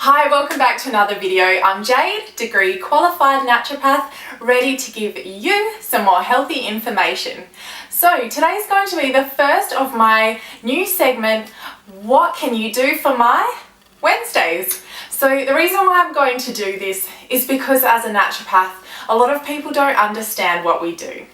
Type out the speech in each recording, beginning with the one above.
Hi, welcome back to another video. I'm Jade, degree qualified naturopath, ready to give you some more healthy information. So today's going to be the first of my new segment, What Can You Do for My Wednesdays? So the reason why I'm going to do this is because as a naturopath, a lot of people don't understand what we do.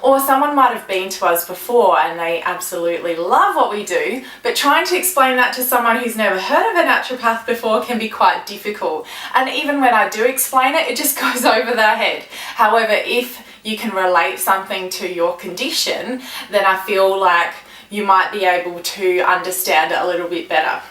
Or someone might have been to us before and they absolutely love what we do, but trying to explain that to someone who's never heard of a naturopath before can be quite difficult. And even when I do explain it, it just goes over their head. However, if you can relate something to your condition, then I feel like you might be able to understand it a little bit better.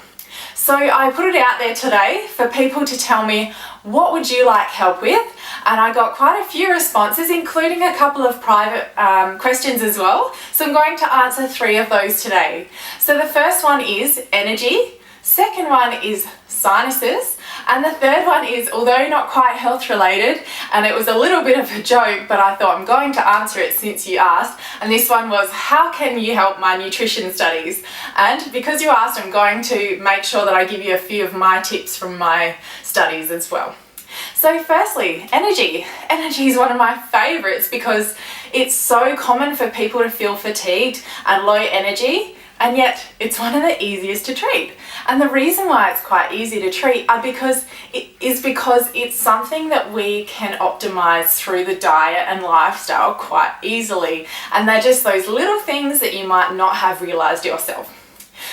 So I put it out there today for people to tell me, what would you like help with? And I got quite a few responses, including a couple of private questions as well. So I'm going to answer 3 of those today. So the first one is energy, second one is sinuses, and the third one is, although not quite health related, and it was a little bit of a joke, but I thought I'm going to answer it since you asked, and this one was, how can you help my nutrition studies? And because you asked, I'm going to make sure that I give you a few of my tips from my studies as well. So firstly, energy. Energy is one of my favorites because it's so common for people to feel fatigued and low energy, and yet it's one of the easiest to treat. And the reason why it's quite easy to treat because it's something that we can optimize through the diet and lifestyle quite easily. And they're just those little things that you might not have realized yourself.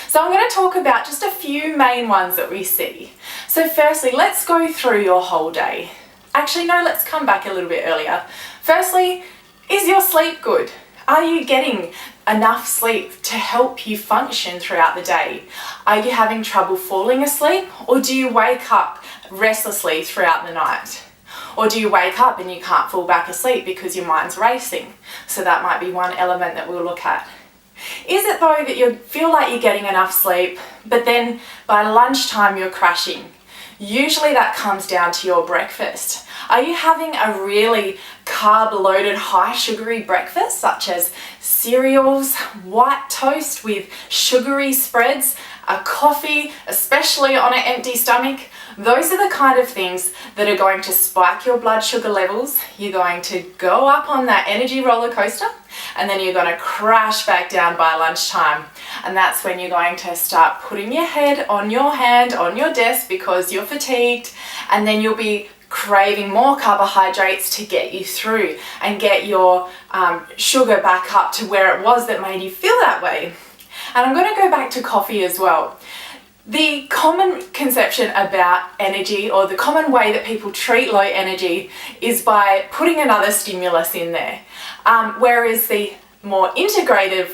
So I'm going to talk about just a few main ones that we see. So firstly, let's go through your whole day. Actually, no, let's come back a little bit earlier. Firstly, is your sleep good? Are you getting enough sleep to help you function throughout the day? Are you having trouble falling asleep, or do you wake up restlessly throughout the night? Or do you wake up and you can't fall back asleep because your mind's racing? So that might be one element that we'll look at. Is it though that you feel like you're getting enough sleep, but then by lunchtime you're crashing? Usually that comes down to your breakfast. Are you having a really carb-loaded, high sugary breakfast, such as cereals, white toast with sugary spreads, a coffee, especially on an empty stomach? Those are the kind of things that are going to spike your blood sugar levels. You're going to go up on that energy roller coaster, and then you're going to crash back down by lunchtime. And that's when you're going to start putting your head on your hand on your desk because you're fatigued, and then you'll be craving more carbohydrates to get you through and get your sugar back up to where it was that made you feel that way. And I'm going to go back to coffee as well. The common conception about energy, or the common way that people treat low energy, is by putting another stimulus in there. Whereas the more integrative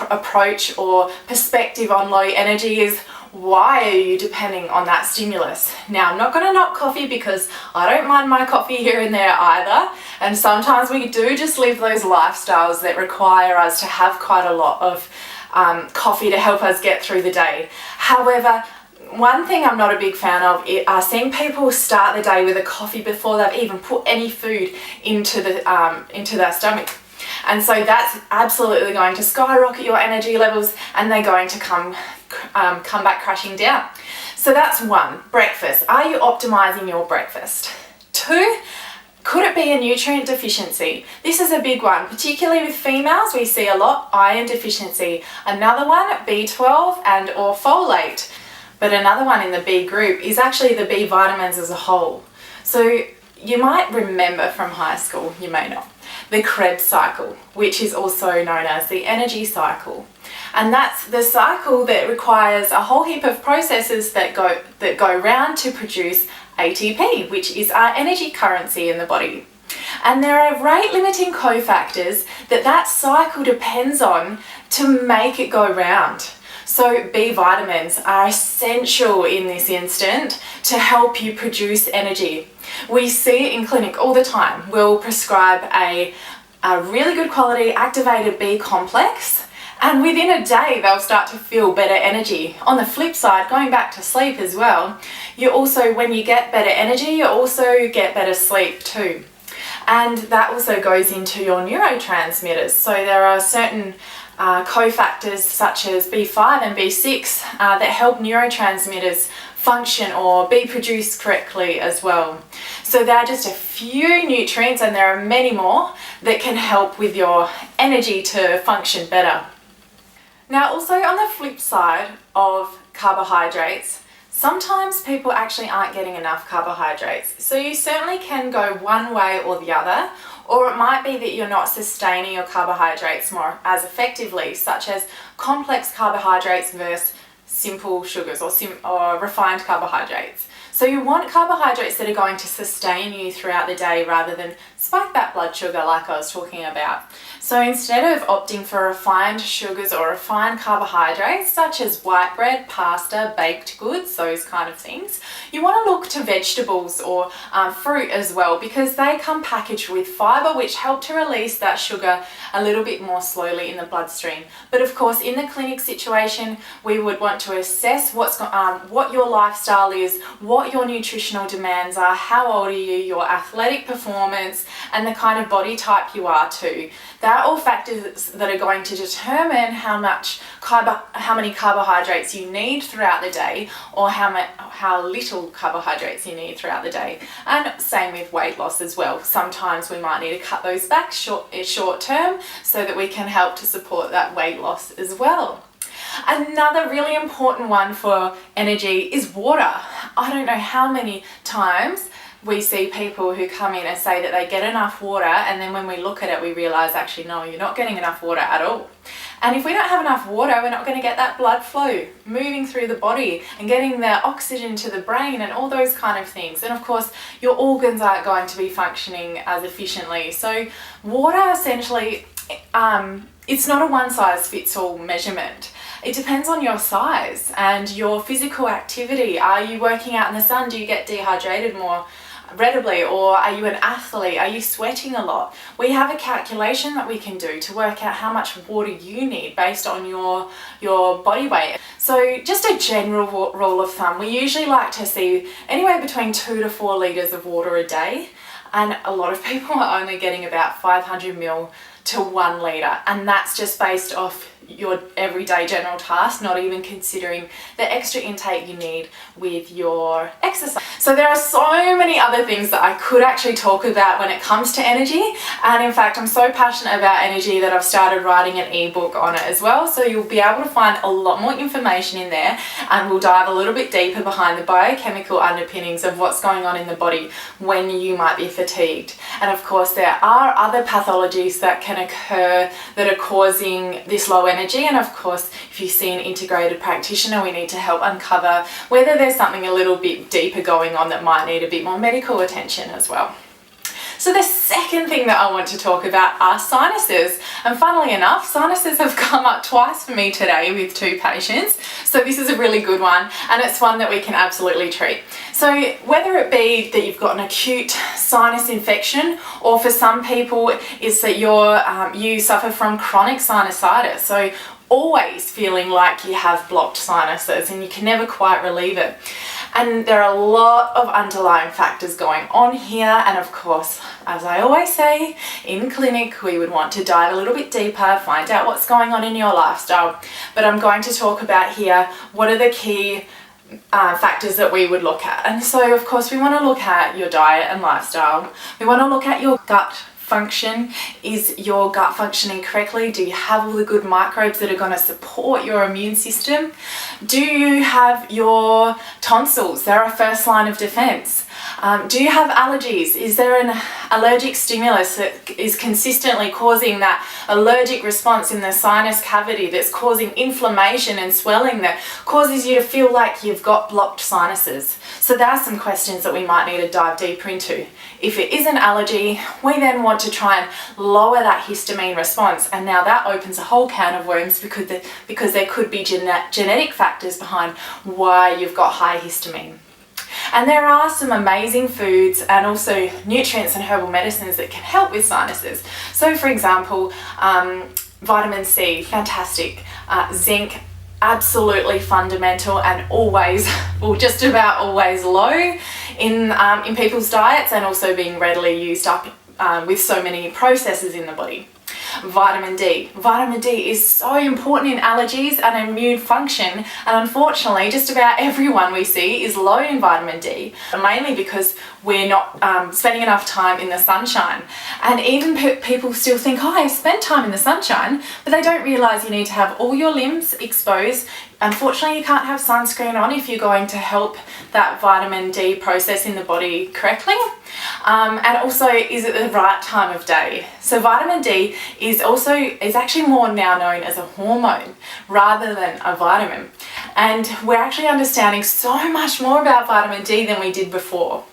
approach or perspective on low energy is, why are you depending on that stimulus? Now, I'm not going to knock coffee because I don't mind my coffee here and there either. And sometimes we do just live those lifestyles that require us to have quite a lot of coffee to help us get through the day. However, one thing I'm not a big fan of are seeing people start the day with a coffee before they've even put any food into their stomach. And so that's absolutely going to skyrocket your energy levels, and they're going to come back crashing down. So that's 1, breakfast. Are you optimizing your breakfast? 2, could it be a nutrient deficiency? This is a big one, particularly with females. We see a lot iron deficiency. Another one, B12 and or folate. But another one in the B group is actually the B vitamins as a whole. So you might remember from high school, you may not, the Krebs cycle, which is also known as the energy cycle. And that's the cycle that requires a whole heap of processes that go round to produce ATP, which is our energy currency in the body. And there are rate limiting cofactors that cycle depends on to make it go round. So B vitamins are essential in this instant to help you produce energy. We see it in clinic all the time. We'll prescribe a really good quality activated B complex, and within a day they'll start to feel better energy. On the flip side, going back to sleep as well, you also, when you get better energy, you also get better sleep too. And that also goes into your neurotransmitters. So there are certain cofactors such as B5 and B6 that help neurotransmitters function or be produced correctly as well. So there are just a few nutrients, and there are many more that can help with your energy to function better. Now, also on the flip side of carbohydrates, sometimes people actually aren't getting enough carbohydrates. So you certainly can go one way or the other, or it might be that you're not sustaining your carbohydrates more as effectively, such as complex carbohydrates versus simple sugars or refined carbohydrates. So you want carbohydrates that are going to sustain you throughout the day rather than spike that blood sugar like I was talking about. So instead of opting for refined sugars or refined carbohydrates such as white bread, pasta, baked goods, those kind of things, you want to look to vegetables or fruit as well, because they come packaged with fiber, which help to release that sugar a little bit more slowly in the bloodstream. But of course, in the clinic situation, we would want to assess what your lifestyle is, what your nutritional demands are, how old are you, your athletic performance, and the kind of body type you are too. They're all factors that are going to determine how many carbohydrates you need throughout the day, or how little carbohydrates you need throughout the day. And same with weight loss as well. Sometimes we might need to cut those back short term so that we can help to support that weight loss as well. Another really important one for energy is water. I don't know how many times we see people who come in and say that they get enough water, and then when we look at it, we realize actually, no, you're not getting enough water at all. And if we don't have enough water, we're not going to get that blood flow moving through the body and getting the oxygen to the brain and all those kind of things. And of course, your organs aren't going to be functioning as efficiently. So water essentially, it's not a one-size-fits-all measurement. It depends on your size and your physical activity. Are you working out in the sun? Do you get dehydrated more readily, or are you an athlete? Are you sweating a lot? We have a calculation that we can do to work out how much water you need based on your body weight. So just a general rule of thumb, we usually like to see anywhere between 2 to 4 litres of water a day, and a lot of people are only getting about 500 ml to 1 litre, and that's just based off your everyday general task, not even considering the extra intake you need with your exercise. So there are so many other things that I could actually talk about when it comes to energy, and in fact I'm so passionate about energy that I've started writing an ebook on it as well, so you'll be able to find a lot more information in there, and we'll dive a little bit deeper behind the biochemical underpinnings of what's going on in the body when you might be fatigued. And of course there are other pathologies that can occur that are causing this low energy, and of course if you see an integrated practitioner, we need to help uncover whether there's something a little bit deeper going on that might need a bit more medical attention as well. So the second thing that I want to talk about are sinuses, and funnily enough, sinuses have come up twice for me today with 2 patients, so this is a really good one, and it's one that we can absolutely treat. So whether it be that you've got an acute sinus infection, or for some people it's that you suffer from chronic sinusitis, so always feeling like you have blocked sinuses and you can never quite relieve it. And there are a lot of underlying factors going on here, and of course, as I always say, in clinic we would want to dive a little bit deeper, find out what's going on in your lifestyle. But I'm going to talk about here what are the key factors that we would look at. And so of course we want to look at your diet and lifestyle. We want to look at your gut function. Is your gut functioning correctly? Do you have all the good microbes that are going to support your immune system? Do you have your tonsils? They're a first line of defense. Do you have allergies? Is there an allergic stimulus that is consistently causing that allergic response in the sinus cavity that's causing inflammation and swelling that causes you to feel like you've got blocked sinuses? So there are some questions that we might need to dive deeper into. If it is an allergy, we then want to try and lower that histamine response, and now that opens a whole can of worms because there could be genetic factors behind why you've got high histamine. And there are some amazing foods and also nutrients and herbal medicines that can help with sinuses. So for example, vitamin C, fantastic. Zinc, absolutely fundamental and always, well, just about always low in people's diets, and also being readily used up with so many processes in the body. vitamin D. Vitamin D is so important in allergies and immune function, and unfortunately just about everyone we see is low in vitamin D, mainly because we're not spending enough time in the sunshine. And even people still think, oh, I spend time in the sunshine, but they don't realise you need to have all your limbs exposed. Unfortunately, you can't have sunscreen on if you're going to help that vitamin D process in the body correctly. And also, is it the right time of day? So vitamin D is actually more now known as a hormone rather than a vitamin. And we're actually understanding so much more about vitamin D than we did before.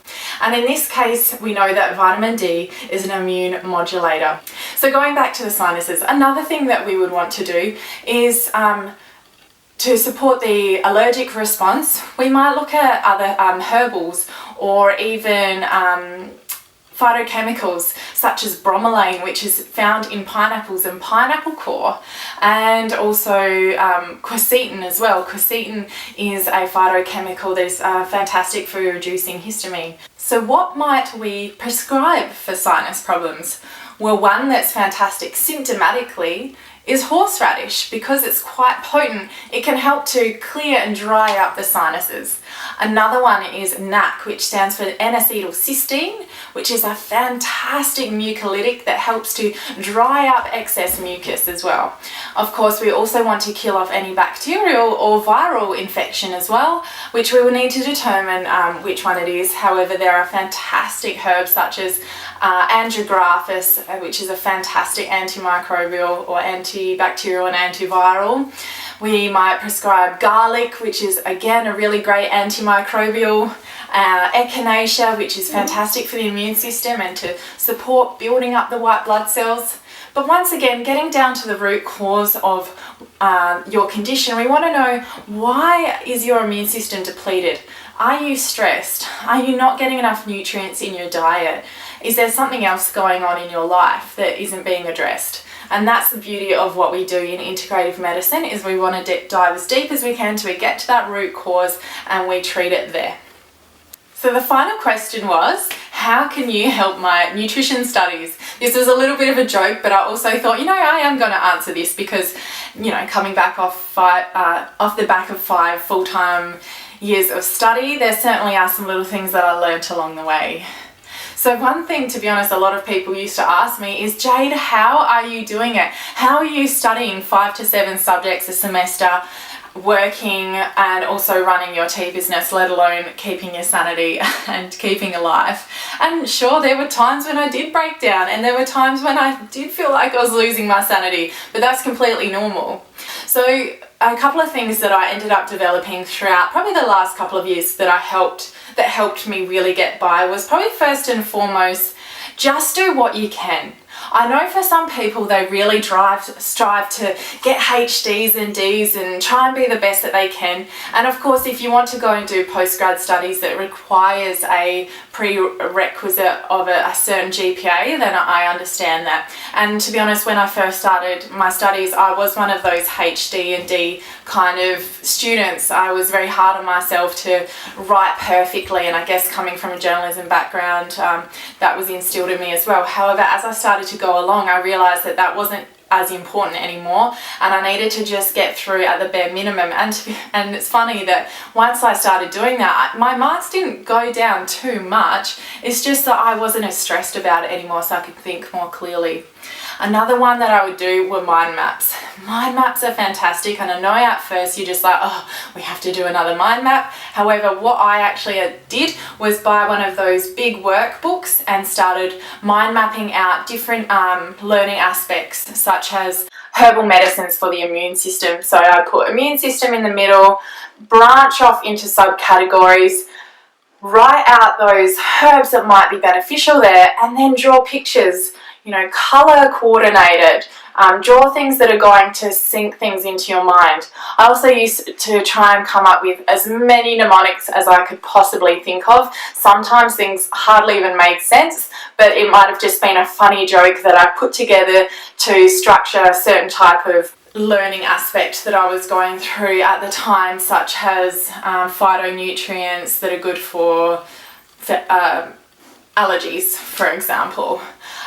And in this case, we know that vitamin D is an immune modulator. So going back to the sinuses, another thing that we would want to do is to support the allergic response, we might look at other herbals or even phytochemicals such as bromelain, which is found in pineapples and pineapple core, and also quercetin as well. Quercetin is a phytochemical that is fantastic for reducing histamine. So what might we prescribe for sinus problems? Well, one that's fantastic symptomatically is horseradish. Because it's quite potent, it can help to clear and dry up the sinuses. Another one is NAC, which stands for N-acetylcysteine, which is a fantastic mucolytic that helps to dry up excess mucus as well. Of course, we also want to kill off any bacterial or viral infection as well, which we will need to determine which one it is. However, there are fantastic herbs such as Andrographis, which is a fantastic antimicrobial or antibacterial and antiviral. We might prescribe garlic, which is again a really great antimicrobial. Echinacea, which is fantastic for the immune system and to support building up the white blood cells. But once again, getting down to the root cause of your condition, we want to know, why is your immune system depleted? Are you stressed? Are you not getting enough nutrients in your diet? Is there something else going on in your life that isn't being addressed? And that's the beauty of what we do in integrative medicine, is we want to dive as deep as we can to get to that root cause and we treat it there. So the final question was, how can you help my nutrition studies? This was a little bit of a joke, but I also thought, I am going to answer this because, coming back off the back of 5 full-time years of study, there certainly are some little things that I learnt along the way. So one thing, to be honest, a lot of people used to ask me is, Jade, how are you doing it? How are you studying 5 to 7 subjects a semester, working and also running your tea business, let alone keeping your sanity and keeping alive? And sure, there were times when I did break down, and there were times when I did feel like I was losing my sanity, but that's completely normal. So a couple of things that I ended up developing throughout probably the last couple of years that helped me really get by was probably first and foremost, just do what you can. I know for some people they really strive to get HDs and Ds and try and be the best that they can. And of course, if you want to go and do postgrad studies that requires a prerequisite of a certain GPA, then I understand that. And to be honest, when I first started my studies, I was one of those HD and D kind of students. I was very hard on myself to write perfectly, and I guess coming from a journalism background, that was instilled in me as well. However, as I started to go along, I realised that that wasn't as important anymore, and I needed to just get through at the bare minimum. And it's funny that once I started doing that, my marks didn't go down too much. It's just that I wasn't as stressed about it anymore, so I could think more clearly. Another one that I would do were mind maps. Mind maps are fantastic, and I know at first you're just like, oh, we have to do another mind map. However, what I actually did was buy one of those big workbooks and started mind mapping out different learning aspects, such as herbal medicines for the immune system. So I put immune system in the middle, branch off into subcategories, write out those herbs that might be beneficial there, and then draw pictures, color coordinated, draw things that are going to sink things into your mind. I also used to try and come up with as many mnemonics as I could possibly think of. Sometimes things hardly even made sense, but it might have just been a funny joke that I put together to structure a certain type of learning aspect that I was going through at the time, such as phytonutrients that are good for allergies, for example.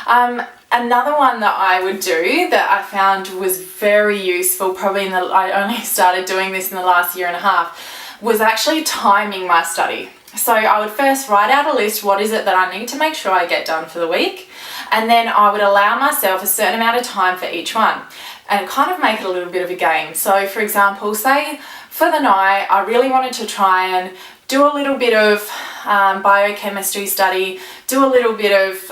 Another one that I would do that I found was very useful, I only started doing this in the last year and a half, was actually timing my study. So I would first write out a list, what is it that I need to make sure I get done for the week, and then I would allow myself a certain amount of time for each one and kind of make it a little bit of a game. So for example, say for the night I really wanted to try and do a little bit of biochemistry study, do a little bit of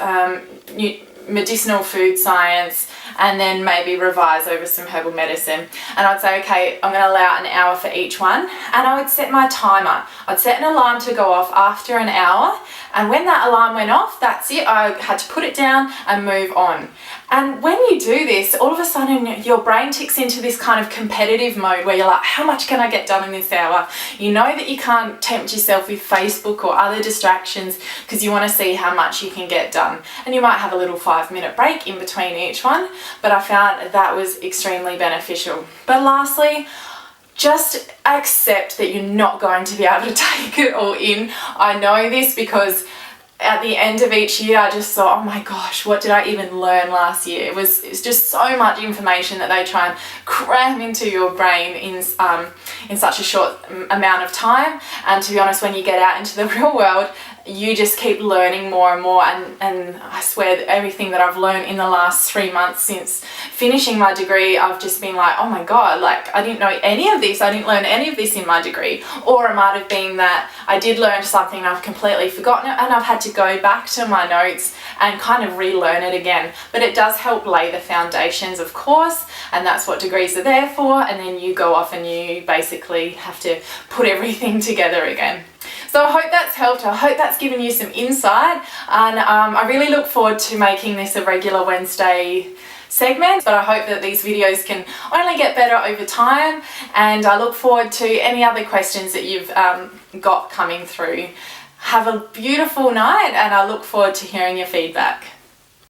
medicinal food science, and then maybe revise over some herbal medicine. And I'd say, okay, I'm going to allow an hour for each one, and I would set my timer. I'd set an alarm to go off after an hour, and when that alarm went off, that's it. I had to put it down and move on. And when you do this, all of a sudden your brain ticks into this kind of competitive mode where you're like, how much can I get done in this hour? You know that you can't tempt yourself with Facebook or other distractions because you want to see how much you can get done. And you might have a little 5-minute break in between each one, but I found that was extremely beneficial. But lastly, just accept that you're not going to be able to take it all in. I know this because at the end of each year I just thought, oh my gosh, what did I even learn last year? It's just so much information that they try and cram into your brain in such a short amount of time. And to be honest, when you get out into the real world, you just keep learning more and more, and I swear that everything that I've learned in the last 3 months since finishing my degree, I've just been like, oh my god, like I didn't know any of this, I didn't learn any of this in my degree. Or it might have been that I did learn something and I've completely forgotten it, and I've had to go back to my notes and kind of relearn it again. But it does help lay the foundations, of course, and that's what degrees are there for, and then you go off and you basically have to put everything together again. So I hope that's helped. I hope that's given you some insight, and I really look forward to making this a regular Wednesday segment, but I hope that these videos can only get better over time, and I look forward to any other questions that you've got coming through. Have a beautiful night, and I look forward to hearing your feedback.